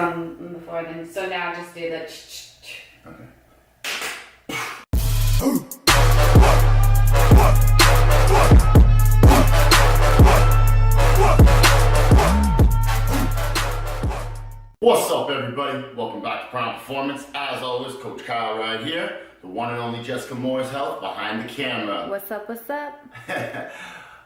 on the floor then. So now just do the Okay. What's up, everybody? Welcome back to Prime Performance. As always, Coach Kyle right here, the one and only Jessica Moore's Health behind the camera. What's up, what's up?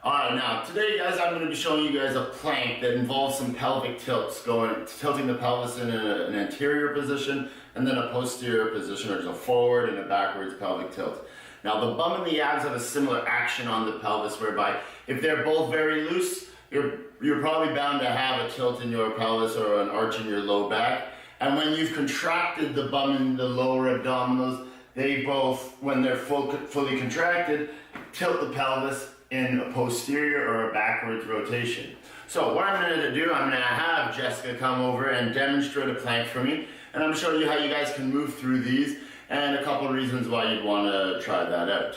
Alright, now today, guys, I'm going to be showing you guys a plank that involves some pelvic tilts, tilting the pelvis in an anterior position and then a posterior position, or just a forward and a backwards pelvic tilt. Now, the bum and the abs have a similar action on the pelvis, whereby if they're both very loose, you're probably bound to have a tilt in your pelvis or an arch in your low back. And when you've contracted the bum and the lower abdominals, they both, when they're fully contracted, tilt the pelvis in a posterior or a backwards rotation. So what I'm going to do, I'm going to have Jessica come over and demonstrate a plank for me, and I'm going to show you how you guys can move through these and a couple of reasons why you'd want to try that out.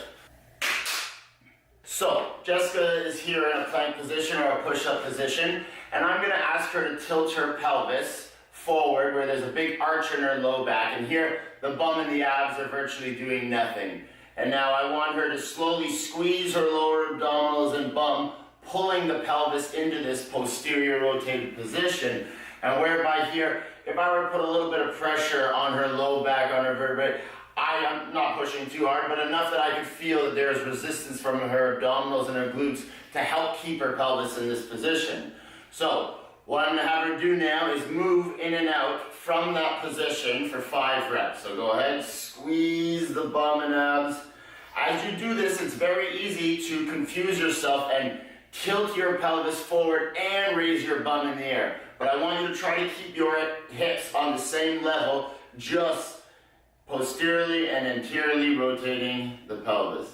So Jessica is here in a plank position or a push-up position, and I'm going to ask her to tilt her pelvis forward where there's a big arch in her low back, and here the bum and the abs are virtually doing nothing. And now I want her to slowly squeeze her lower abdominals and bum, pulling the pelvis into this posterior rotated position. And whereby here, if I were to put a little bit of pressure on her low back, on her vertebrae, I am not pushing too hard, but enough that I could feel that there's resistance from her abdominals and her glutes to help keep her pelvis in this position. So what I'm going to have her do now is move in and out from that position for 5 reps. So go ahead, squeeze the bum and abs. As you do this, it's very easy to confuse yourself and tilt your pelvis forward and raise your bum in the air. But I want you to try to keep your hips on the same level, just posteriorly and anteriorly rotating the pelvis.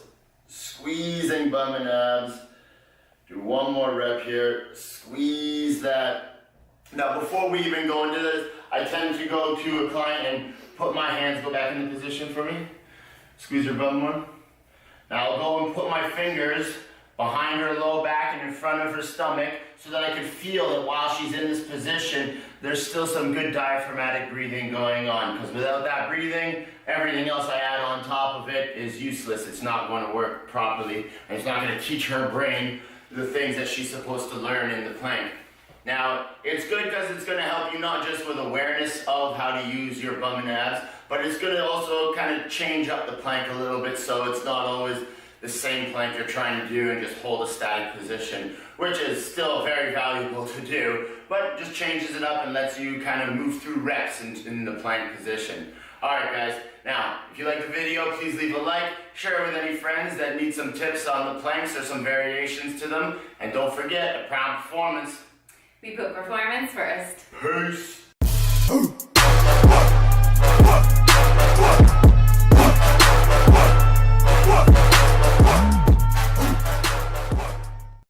Squeezing bum and abs. Do one more rep here. Squeeze that. Now, before we even go into this, I tend to go to a client and put my hands, go back into position for me. Squeeze your bum more. Now I'll go and put my fingers behind her low back and in front of her stomach so that I can feel that while she's in this position, there's still some good diaphragmatic breathing going on. Because without that breathing, everything else I add on top of it is useless. It's not going to work properly, and it's not going to teach her brain the things that she's supposed to learn in the plank. Now, it's good because it's going to help you not just with awareness of how to use your bum and abs, but it's going to also kind of change up the plank a little bit so it's not always the same plank you're trying to do and just hold a static position, which is still very valuable to do, but just changes it up and lets you kind of move through reps in the plank position. Alright guys, now, if you like the video, please leave a like, share it with any friends that need some tips on the planks or some variations to them, and don't forget, a Prime Performance. We put performance first. Peace.